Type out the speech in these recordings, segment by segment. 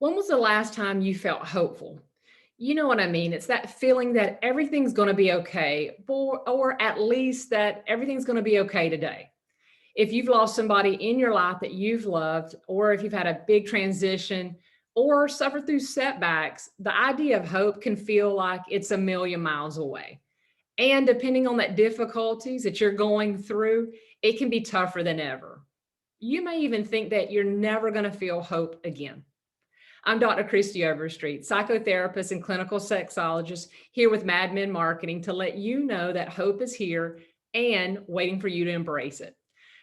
When was the last time you felt hopeful? You know what I mean? It's that feeling that everything's going to be okay, or at least that everything's going to be okay today. If you've lost somebody in your life that you've loved, or if you've had a big transition or suffered through setbacks, the idea of hope can feel like it's a million miles away. And depending on that difficulties that you're going through, it can be tougher than ever. You may even think that you're never going to feel hope again. I'm Dr. Kristie Overstreet, psychotherapist and clinical sexologist, here with Mad Men Marketing to let you know that hope is here and waiting for you to embrace it.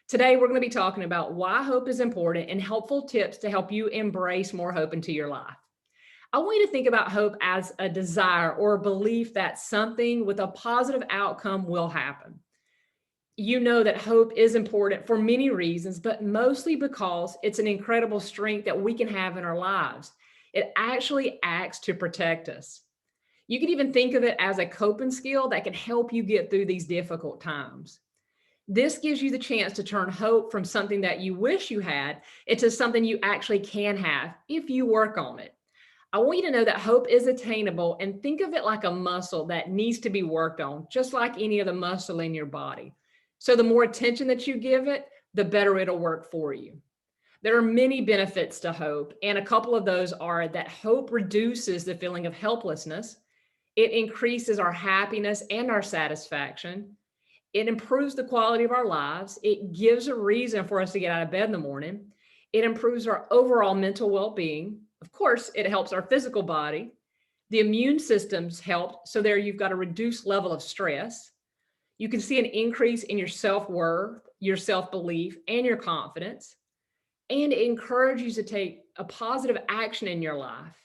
Today, we're going to be talking about why hope is important and helpful tips to help you embrace more hope into your life. I want you to think about hope as a desire or a belief that something with a positive outcome will happen. You know that hope is important for many reasons, but mostly because it's an incredible strength that we can have in our lives. It actually acts to protect us. You can even think of it as a coping skill that can help you get through these difficult times. This gives you the chance to turn hope from something that you wish you had into something you actually can have if you work on it. I want you to know that hope is attainable, and think of it like a muscle that needs to be worked on, just like any other muscle in your body. So the more attention that you give it, the better it'll work for you. There are many benefits to hope, and a couple of those are that hope reduces the feeling of helplessness. It increases our happiness and our satisfaction. It improves the quality of our lives. It gives a reason for us to get out of bed in the morning. It improves our overall mental well-being. Of course, it helps our physical body. The immune system's helped, so there you've got a reduced level of stress. You can see an increase in your self-worth, your self-belief, and your confidence. And it encourages you to take a positive action in your life.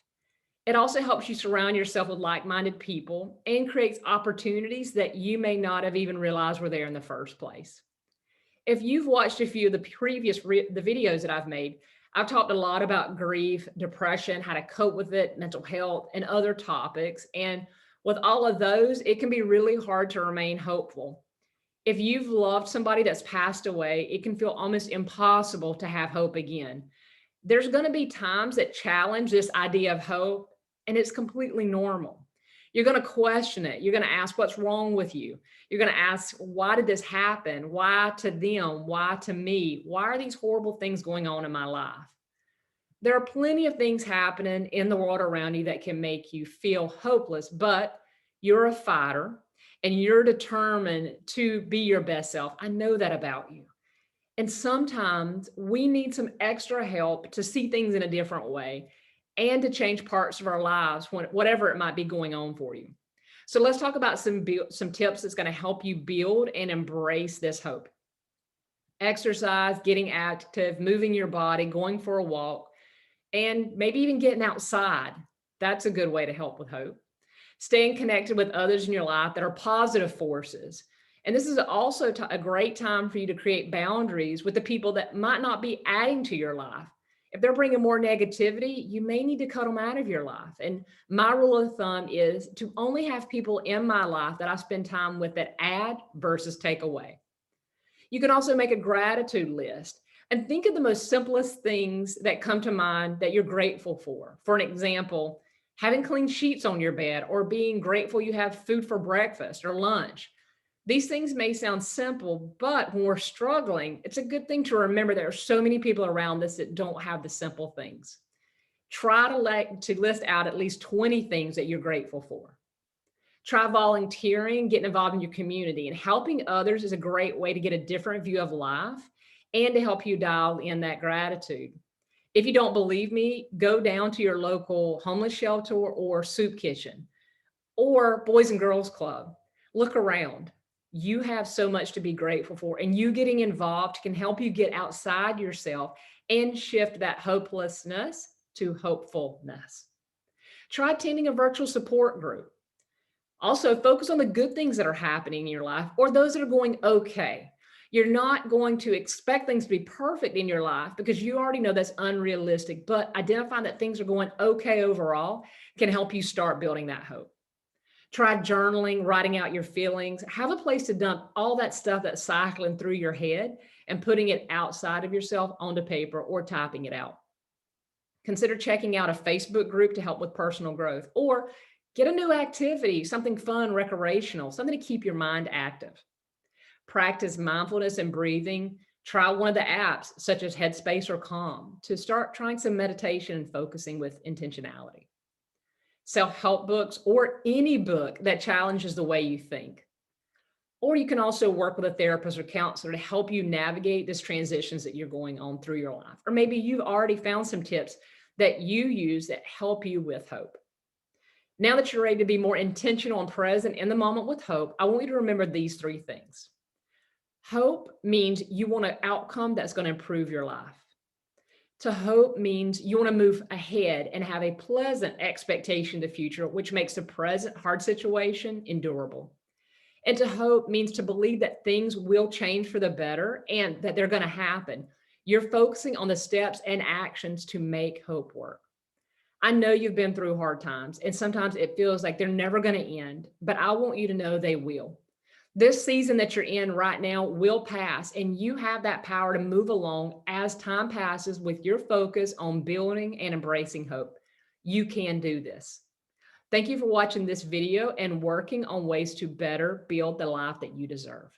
It also helps you surround yourself with like-minded people and creates opportunities that you may not have even realized were there in the first place. If you've watched a few of the previous the videos that I've made, I've talked a lot about grief, depression, how to cope with it, mental health, and other topics. And with all of those, it can be really hard to remain hopeful. If you've loved somebody that's passed away, it can feel almost impossible to have hope again. There's going to be times that challenge this idea of hope, and it's completely normal. You're going to question it. You're going to ask, what's wrong with you? You're going to ask, why did this happen? Why to them? Why to me? Why are these horrible things going on in my life? There are plenty of things happening in the world around you that can make you feel hopeless, but you're a fighter and you're determined to be your best self. I know that about you. And sometimes we need some extra help to see things in a different way and to change parts of our lives, whatever it might be going on for you. So let's talk about some tips that's going to help you build and embrace this hope. Exercise, getting active, moving your body, going for a walk, and maybe even getting outside. That's a good way to help with hope. Staying connected with others in your life that are positive forces. And this is also a great time for you to create boundaries with the people that might not be adding to your life. If they're bringing more negativity, you may need to cut them out of your life. And my rule of thumb is to only have people in my life that I spend time with that add versus take away. You can also make a gratitude list and think of the most simplest things that come to mind that you're grateful for. For an example, having clean sheets on your bed, or being grateful you have food for breakfast or lunch. These things may sound simple, but when we're struggling, it's a good thing to remember there are so many people around us that don't have the simple things. Try to list out at least 20 things that you're grateful for. Try volunteering, getting involved in your community, and helping others is a great way to get a different view of life and to help you dial in that gratitude. If you don't believe me, go down to your local homeless shelter or soup kitchen or Boys and Girls Club. Look around. You have so much to be grateful for, and you getting involved can help you get outside yourself and shift that hopelessness to hopefulness. Try attending a virtual support group. Also, focus on the good things that are happening in your life or those that are going okay. You're not going to expect things to be perfect in your life because you already know that's unrealistic, but identifying that things are going okay overall can help you start building that hope. Try journaling, writing out your feelings. Have a place to dump all that stuff that's cycling through your head and putting it outside of yourself onto paper or typing it out. Consider checking out a Facebook group to help with personal growth, or get a new activity, something fun, recreational, something to keep your mind active. Practice mindfulness and breathing. Try one of the apps such as Headspace or Calm to start trying some meditation and focusing with intentionality. Self-help books or any book that challenges the way you think. Or you can also work with a therapist or counselor to help you navigate these transitions that you're going on through your life. Or maybe you've already found some tips that you use that help you with hope. Now that you're ready to be more intentional and present in the moment with hope, I want you to remember these three things. Hope means you want an outcome that's going to improve your life. To hope means you want to move ahead and have a pleasant expectation of the future, which makes the present hard situation endurable. And to hope means to believe that things will change for the better and that they're going to happen. You're focusing on the steps and actions to make hope work. I know you've been through hard times, and sometimes it feels like they're never going to end, but I want you to know they will. This season that you're in right now will pass, and you have that power to move along as time passes with your focus on building and embracing hope. You can do this. Thank you for watching this video and working on ways to better build the life that you deserve.